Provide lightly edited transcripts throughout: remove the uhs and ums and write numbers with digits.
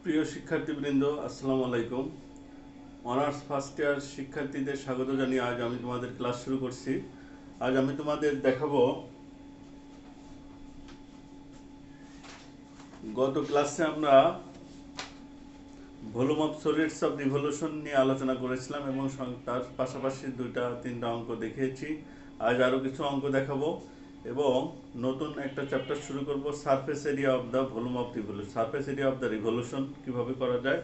প্রিয় শিক্ষার্থীবৃন্দ, আসসালামু আলাইকুম। অনার্স ফার্স্ট ইয়ার শিক্ষার্থীদের স্বাগত জানিয়ে আজ আমি তোমাদের ক্লাস শুরু করছি। আজ আমি তোমাদের দেখাবো, গত ক্লাসে আমরা volume of solids of revolution নিয়ে আলোচনা করেছিলাম এবং তার পাশাপাশি তিনটা অঙ্ক দেখিয়েছি। আজ আরও কিছু অঙ্ক দেখাবো এবং নতুন একটা চ্যাপ্টার শুরু করব, surface area of the volume of revolution. Surface area of the revolution কীভাবে করা যায়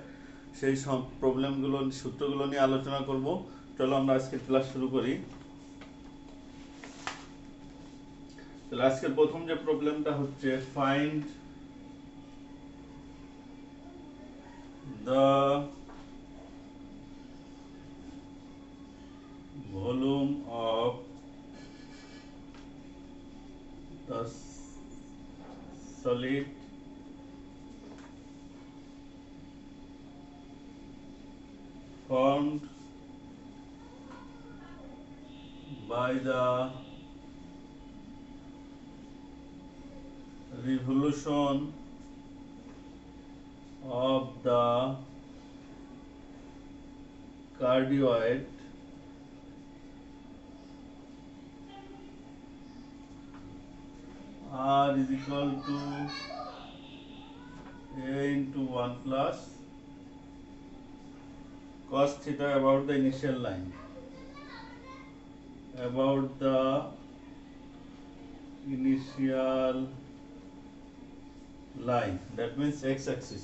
সেই সব প্রবলেমগুলো, সূত্রগুলো নিয়ে আলোচনা করব। চলো আমরা আজকে ক্লাস শুরু করি। তাহলে আজকের প্রথম যে প্রবলেমটা হচ্ছে, find the volume of the solid formed by the revolution of the cardioid R is equal to A into 1 plus cos theta about the initial line, about the initial line, that means x axis.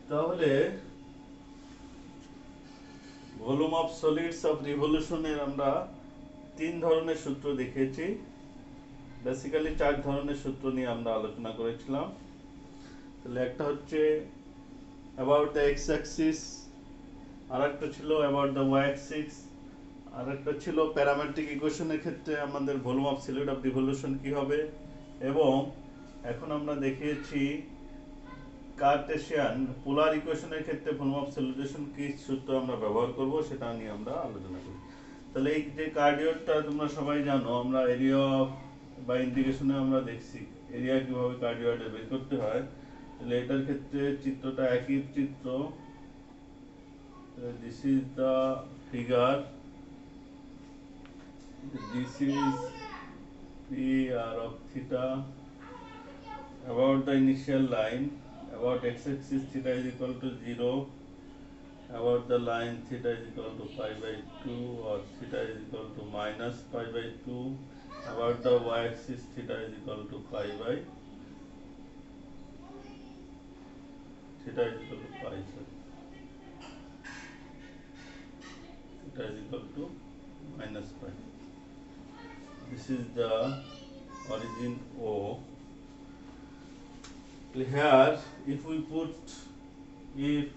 তাহলে volume of solids of রিভলিউশনের আমরা তিন ধরনের সূত্র দেখিয়েছি। Basically চার ধরনের সূত্র নিয়ে আমরা আলোচনা করেছিলাম। তাহলে একটা হচ্ছে অ্যাবাউট দ্য এক্স অ্যাক্সিস, আর একটা ছিল অ্যাবাউট দ্য ওয়াই অ্যাক্সিস, আর একটা ছিল প্যারামেট্রিক ইকুয়েশনের ক্ষেত্রে আমাদের volume of solid of revolution কি হবে। এবং এখন আমরা দেখিয়েছি কার্টেসিয়ান পোলার ইকুয়েশনের ক্ষেত্রে ভলিউম অফ সলিডেশন কি সূত্র আমরা ব্যবহার করব সেটা নিয়ে আমরা আলোচনা করি। তাহলে এই যে কার্ডিওটা তোমরা সবাই জানো, আমরা এরিয়া বা ইন্টিগ্রেশনে আমরা দেখছি এরিয়া কিভাবে কার্ডিওয়েডে বের করতে হয়। তাহলে এটার ক্ষেত্রে চিত্রটা একই চিত্র। This is the figure, this is P R of theta about the initial line, about x-axis theta is equal to 0, about the line theta is equal to pi by 2 or theta is equal to minus pi by 2, about the y-axis theta is equal to pi by theta is equal to pi, theta is equal to minus pi. This is the origin O. Here if we put, if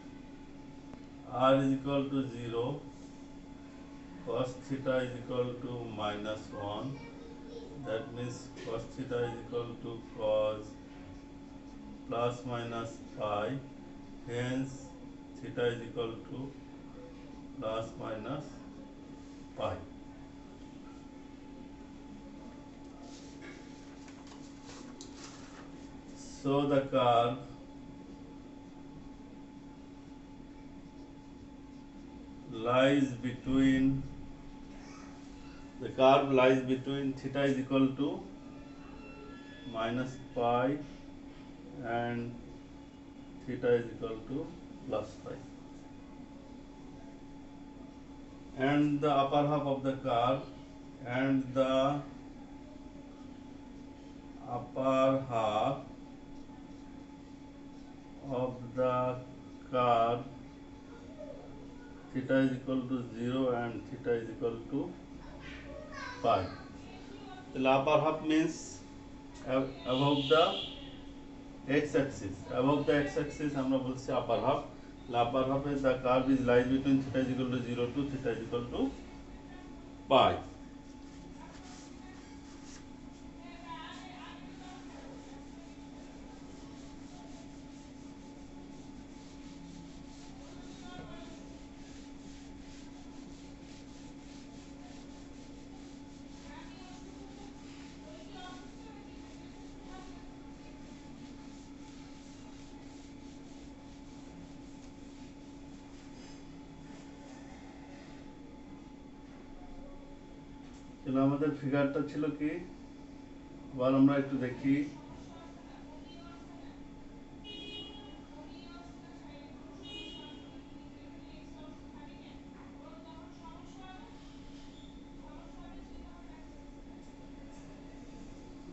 r is equal to 0, cos theta is equal to minus 1, that means cos theta is equal to cos plus minus pi, hence theta is equal to plus minus pi. So the curve lies between theta is equal to minus pi and theta is equal to plus pi, and the upper half of the curve and the upper half of the curve, theta is equal to 0 and theta is equal to pi. The upper half means above the x-axis, above the x-axis আমরা বলছি upper half. The upper half is the curve is lies between theta is equal to 0 to theta is equal to pi. তাহলে আমাদের ফিগারটা ছিল কি, আবার আমরা একটু দেখি।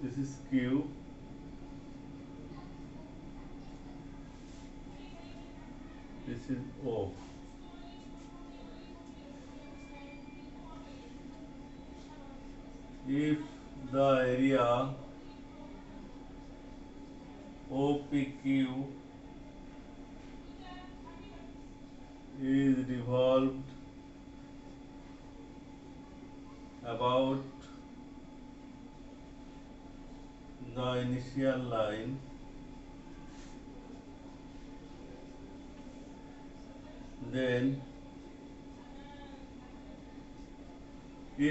This is Q. This is O. If the area OPQ is revolved about the initial line, then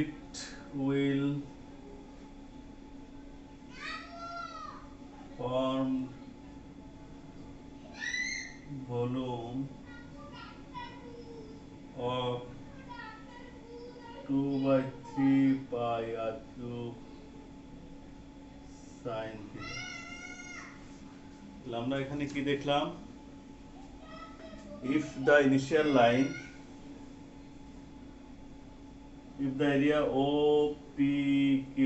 it will form volume of 2/3 pi r cube sin theta. আমরা এখানে কি দেখলাম, if the initial line, if the area OPQ,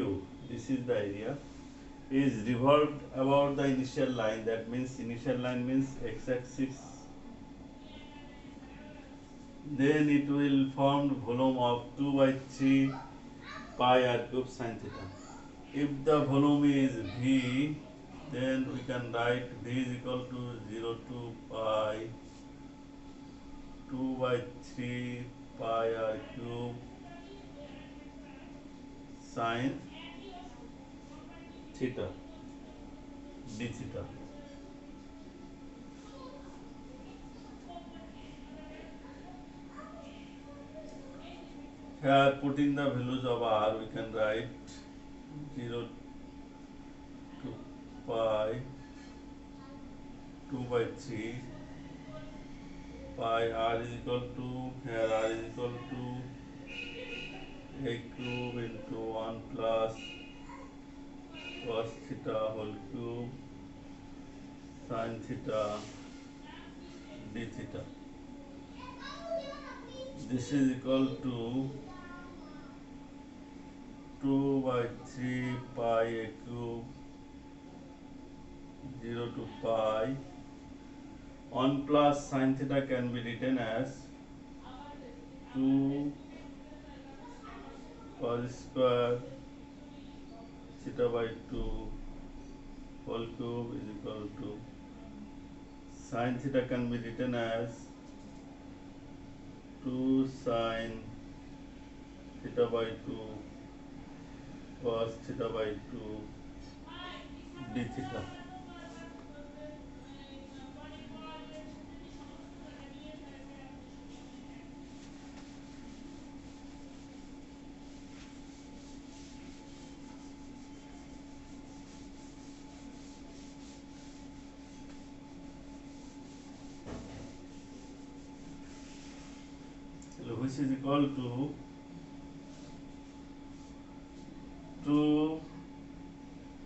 this is the area, is revolved about the initial line, that means initial line means x-axis, then it will form volume of 2/3 pi r cube sin theta. If the volume is V, then we can write V is equal to 0 to pi 2/3 pi r cube sin theta d theta. Here putting the values of r, we can write 0 to pi 2/3 pi r is equal to, here r is equal to a cube into 1 plus cos theta whole cube sin theta d theta. This is equal to 2/3 pi a cube 0 to pi 1 plus sin theta can be written as 2 cos square theta by 2 whole cube is equal to sin theta can be written as 2 sin theta by 2 cos theta by 2 d theta. Which is equal to 2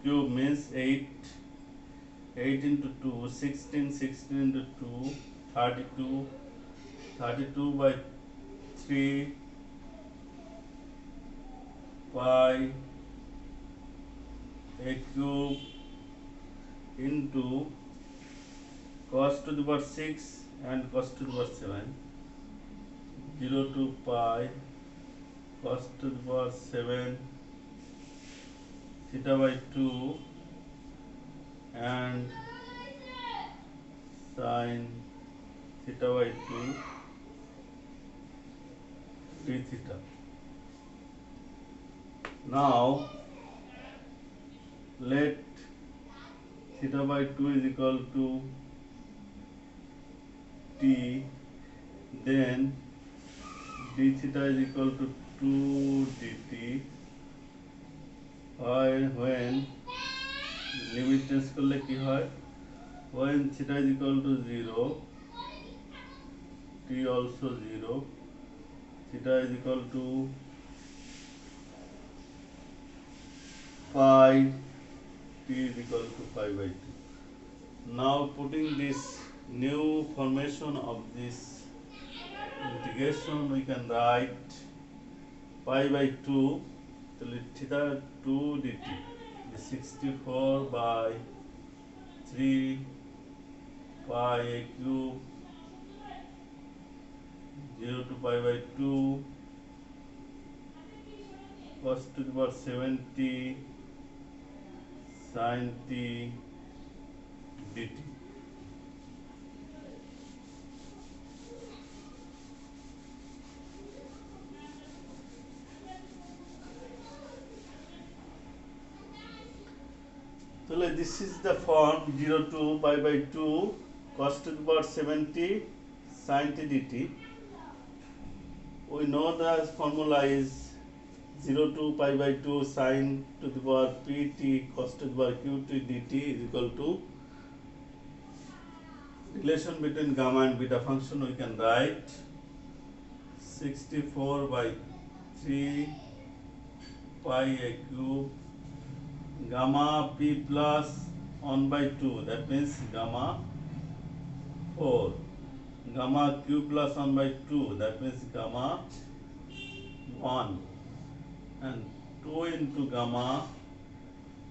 cube means 8, 8 into 2, 16, 16 into 2, 32, 32 by 3 pi a cube into cos to the power 6 and cos to the power 7, 0 to pi cos to the power 7 theta by 2 and sin theta by 2 d theta. Now let theta by 2 is equal to t, then d theta is equal to 2 dt, when limit change করলে কি হয়, when theta is equal to 0 t also 0, theta is equal to phi t is equal to pi by 2. Now putting this new formation of this integration, we can write pi by 2 till theta 2 dt is 64 by 3 pi a cube 0 to pi by 2 cos to the power 70 sin t dt. So this is the form 0 to pi by 2 cos to the power 70 sin t dt. We know the formula is 0 to pi by 2 sin to the power pt cos to the power qt dt is equal to relation between gamma and beta function. We can write 64 by 3 pi a cube gamma p plus 1 by 2, that means gamma 4, gamma q plus 1 by 2, that means gamma 1, and 2 into gamma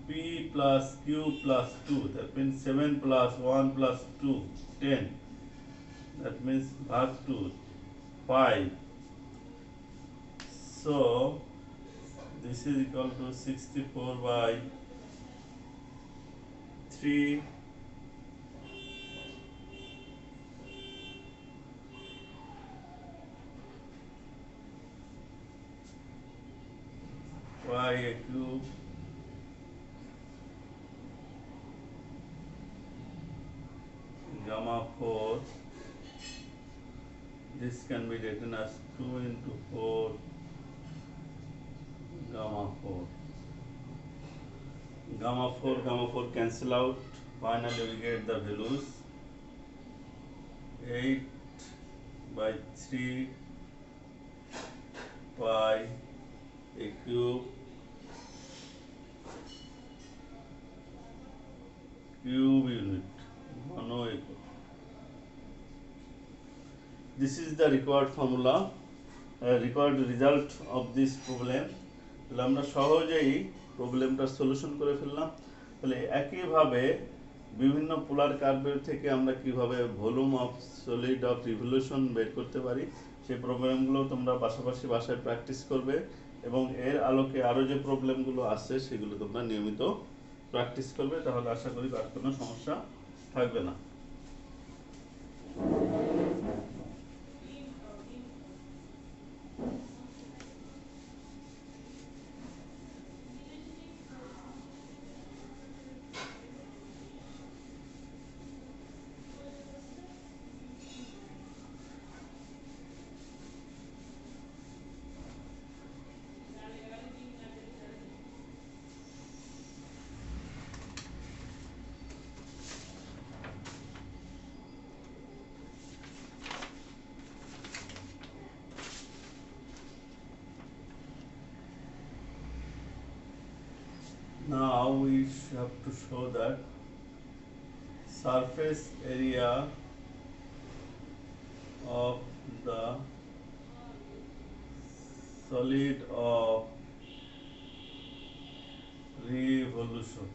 p plus q plus 2, that means 7 plus 1 plus 2, 10, that means भाग 2, 5. So this is equal to 64 by 3 pi a cube gamma 4. This can be written as 2 into 4 gamma 4. Gamma 4 cancel out. Finally we get the values 8 by 3 pi a cube unit mono equal. This is the required formula, required result of this problem. তাহলে আমরা সহজেই প্রবলেমটা solution করে ফেললাম। তাহলে একইভাবে বিভিন্ন পোলার কার্ভের থেকে আমরা কিভাবে volume of solid of revolution বের করতে পারি সেই প্রবলেমগুলো তোমরা পাশাপাশি বাসায় প্র্যাকটিস করবে, এবং এর আলোকে আরও যে প্রবলেমগুলো আছে সেগুলো তোমরা নিয়মিত প্র্যাকটিস করবে, তাহলে আশা করি আর কোনো সমস্যা থাকবে না। Now we have to show that surface area of the solid of revolution.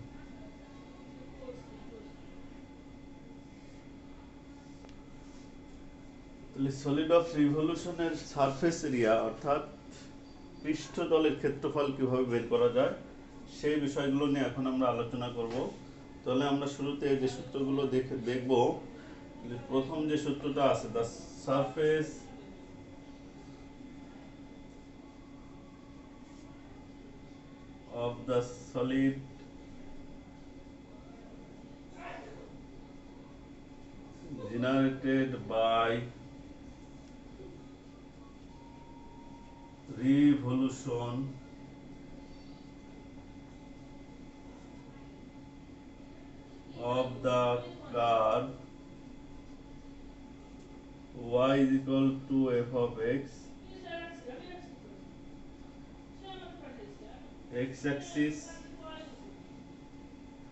তাহলে সলিড অফ রিভলিউশনের সারফেস এরিয়া অর্থাৎ পৃষ্ঠতলের ক্ষেত্রফল কিভাবে বের করা যায় সেই বিষয়গুলো নিয়ে এখন আমরা আলোচনা করব। তাহলে আমরা শুরুতে যে সূত্রগুলো দেখব, প্রথম যে সূত্রটা আছে the surface of the solid generated by revolution of the curve y is equal to f of x, x axis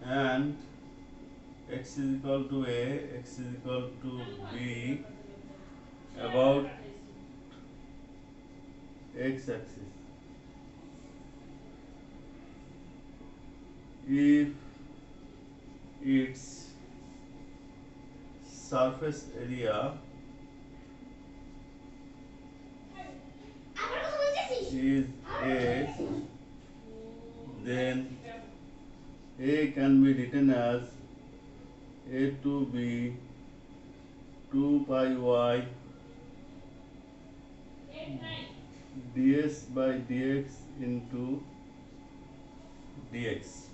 and x is equal to a, x is equal to b about x axis. If its surface area is a, then a can be written as a to b 2 pi y ds by dx into dx,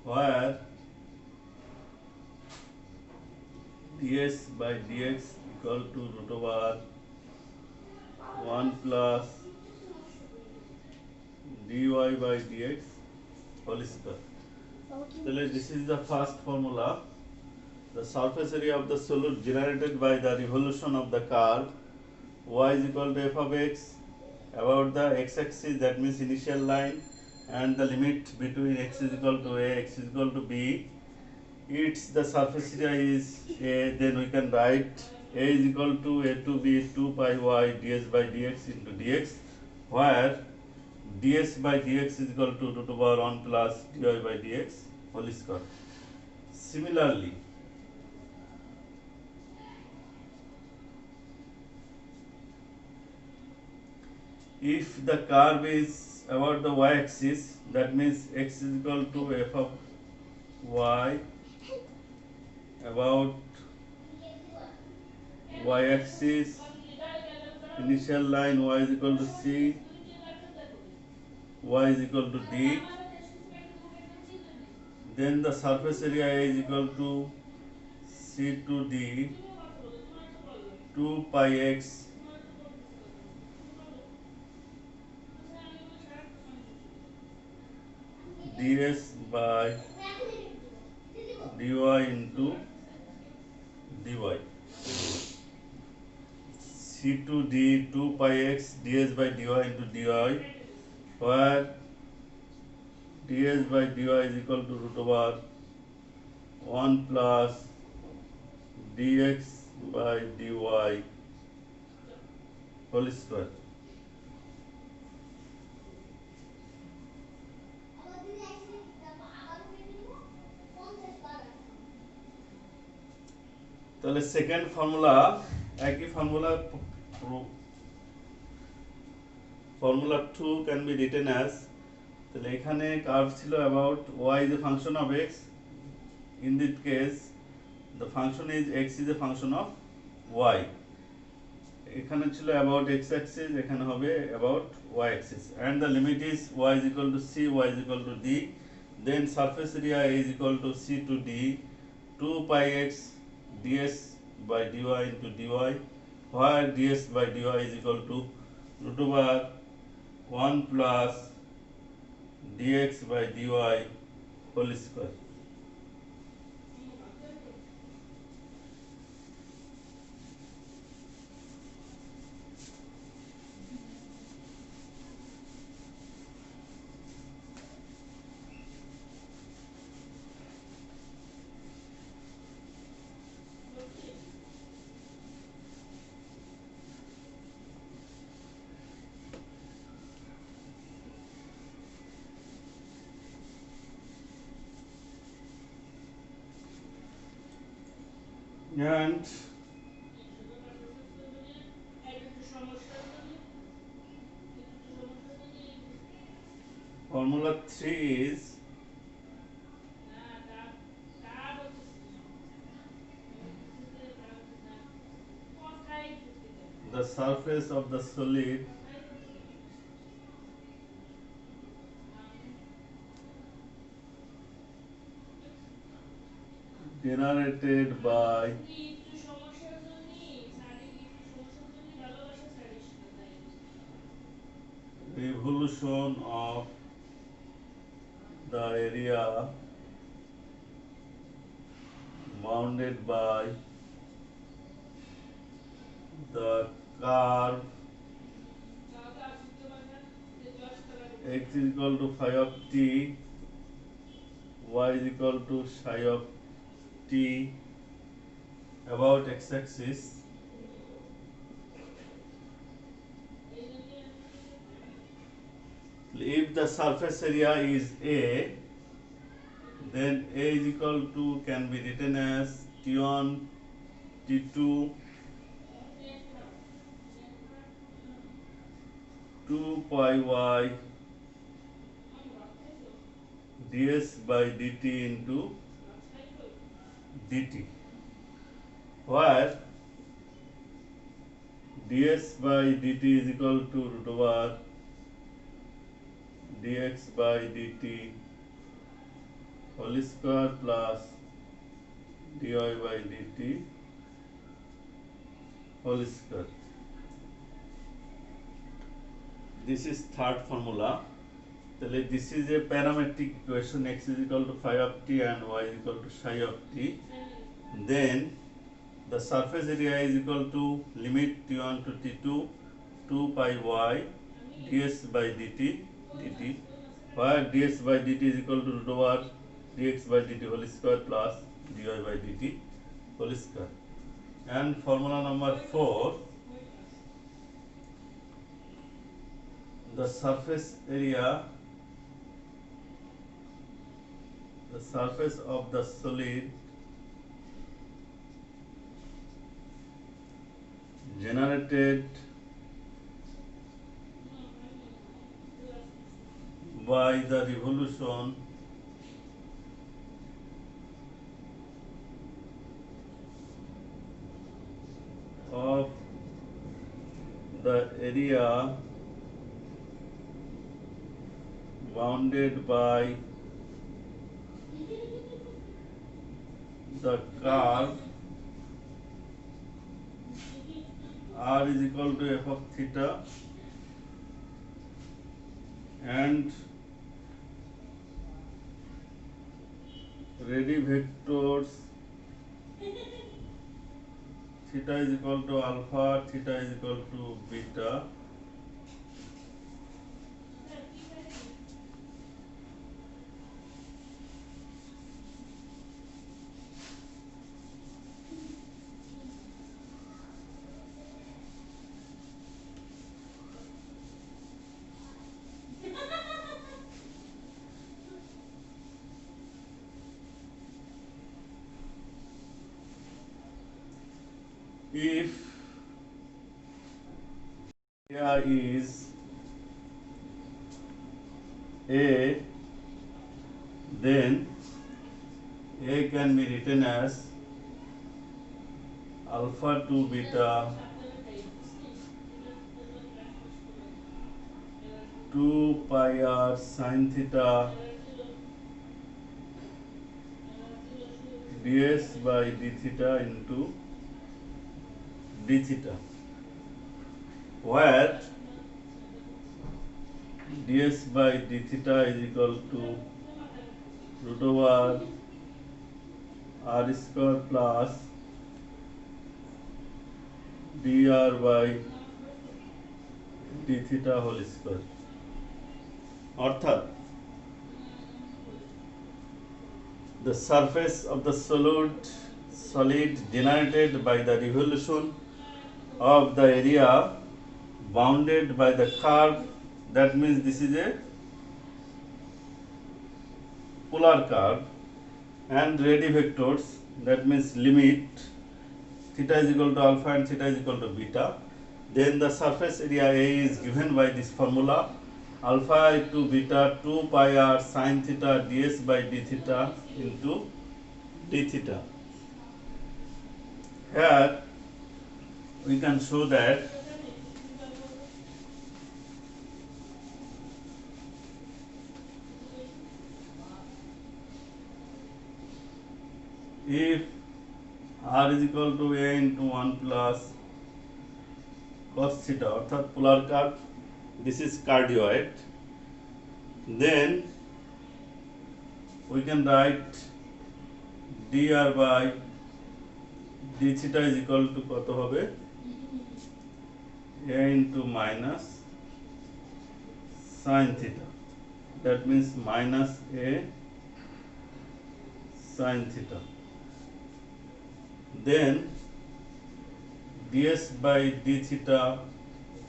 where ds by dx equal to root over 1 plus dy by dx whole square. So this is the first formula. The surface area of the solute generated by the revolution of the curve y is equal to f of x about the x-axis, that means initial line, and the limit between x is equal to a, x is equal to b. Its the surface area is a, then we can write a is equal to a to b 2 pi y ds by dx into dx, where ds by dx is equal to root over 1 plus dy by dx whole square. Similarly, if the curve is about the y-axis, that means x is equal to f of y about y-axis, initial line y is equal to c, y is equal to d, then the surface area is equal to c to d 2 pi x ds by dy into dy. C to d 2 pi x ds by dy into dy, where ds by dy is equal to root over 1 plus dx by dy whole square. তাহলে second formula, একই formula, formula 2 can be written as, তাহলে এখানে curve ছিল about y is a function of x. In this case the function is x is a function of y. এখানে ছিল about x axis, এখানে হবে about y axis, and the limit is y is equal to c, y is equal to d, then surface area is equal to c to d 2 pi x ds by dy into dy, where ds by dy is equal to root over 1 plus dx by dy whole square. And formula 3 is the surface of the solid generated by revolution of the area bounded by the curve x is equal to phi of t, y is equal to psi of t about x-axis. If the surface area is A, then A is equal to can be written as T1, T2, 2 pi y ds by dt into dt, where ds by dt is equal to root over dx by dt whole square plus dy by dt whole square. This is third formula. তাহলে this is a parametric equation, x is equal to phi of t and y is equal to psi of t. Then the surface area is equal to limit t1 to t2 2 pi y ds by dt where ds by dt is equal to root over dx by dt whole square plus dy by dt whole square. And formula number 4, the surface of the solid generated by the revolution of the area bounded by the curve r is equal to f of theta and ready vectors theta is equal to alpha, theta is equal to beta, if area is A, then A can be written as alpha to beta 2 pi r sin theta ds by d theta into d theta, where ds by d theta is equal to root over r square plus dr by d theta whole square. অর্থাৎ the surface of the solid generated by the revolution of the area bounded by the curve, that means this is a polar curve, and ready vectors, that means limit theta is equal to alpha and theta is equal to beta, then the surface area A is given by this formula alpha to beta 2 pi r sin theta ds by d theta into d theta. Here we can show that if r is equal to a into 1 plus cos theta, অর্থাৎ polar curve, this is cardioid, then we can write dr by d theta is equal to কত হবে a into minus sin theta, that means minus a sin theta. Then ds by d theta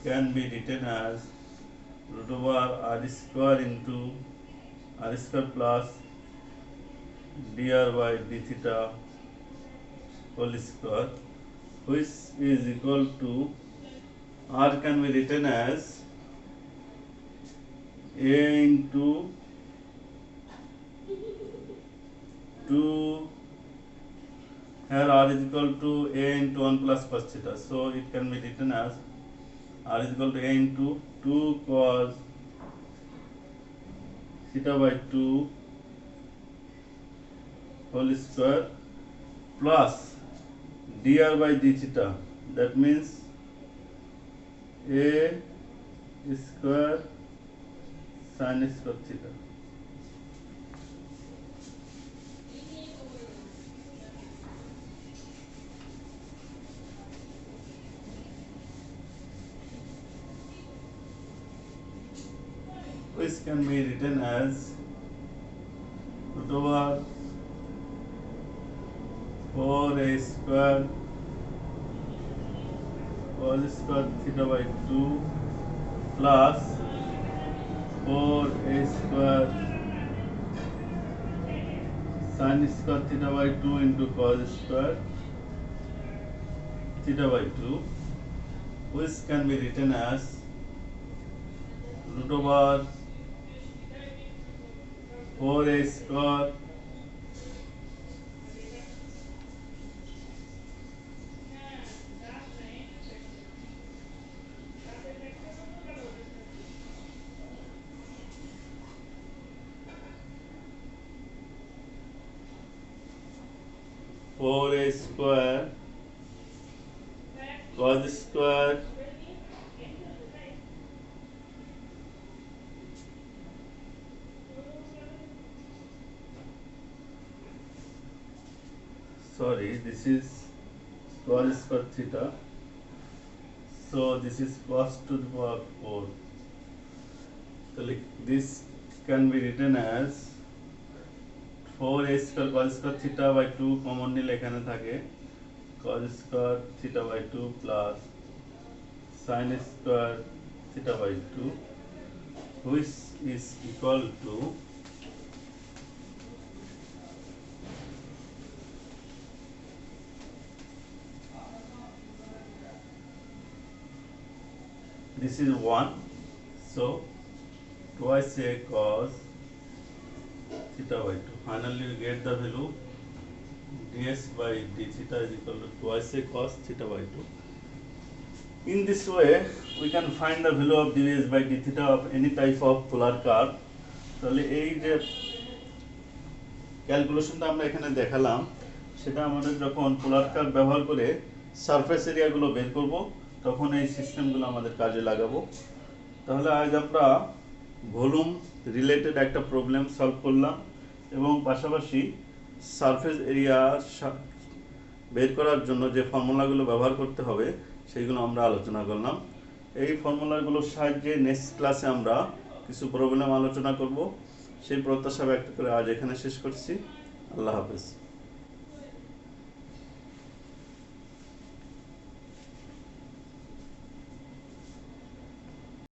can be written as root over r square into r square plus dr by d theta whole square, which is equal to r can be written as a into 2, here r is equal to a into 1 plus cos theta, so it can be written as r is equal to a into 2 cos theta by 2 whole square plus dr by d theta, that means a square sin square theta. Which can be written as root over 4a square cos square theta by 2 plus 4a square sin square theta by 2 into cos square theta by 2, which can be written as root over 4a square cos square this is cos square theta, so this is cos to the power 4. So this can be written as 4a square cos square theta by 2 common নিলে এখানে থাকে cos square theta by 2 plus sin square theta by 2, which is equal to this is 1, so twice a cos theta by 2. Finally we get the value ds by d theta is equal to twice a cos theta by 2. In this way we can find the value of ds by d theta of any type of polar curve. তাহলে এই যে ক্যালকুলেশনটা আমরা এখানে দেখালাম সেটা আমাদের যখন পোলার curve ব্যবহার করে সারফেস এরিয়াগুলো বের করব তখন এই সিস্টেমগুলো আমাদের কাজে লাগাবো। তাহলে আজ আমরা ভলিউম রিলেটেড একটা প্রবলেম সলভ করলাম এবং পাশাপাশি সারফেস এরিয়া বের করার জন্য যে ফর্মুলাগুলো ব্যবহার করতে হবে সেইগুলো আমরা আলোচনা করলাম। এই ফর্মুলাগুলোর সাহায্যে নেক্সট ক্লাসে আমরা কিছু প্রবলেম আলোচনা করব। সেই প্রত্যাশা ব্যক্ত করে আজ এখানে শেষ করছি। আল্লাহ হাফেজ।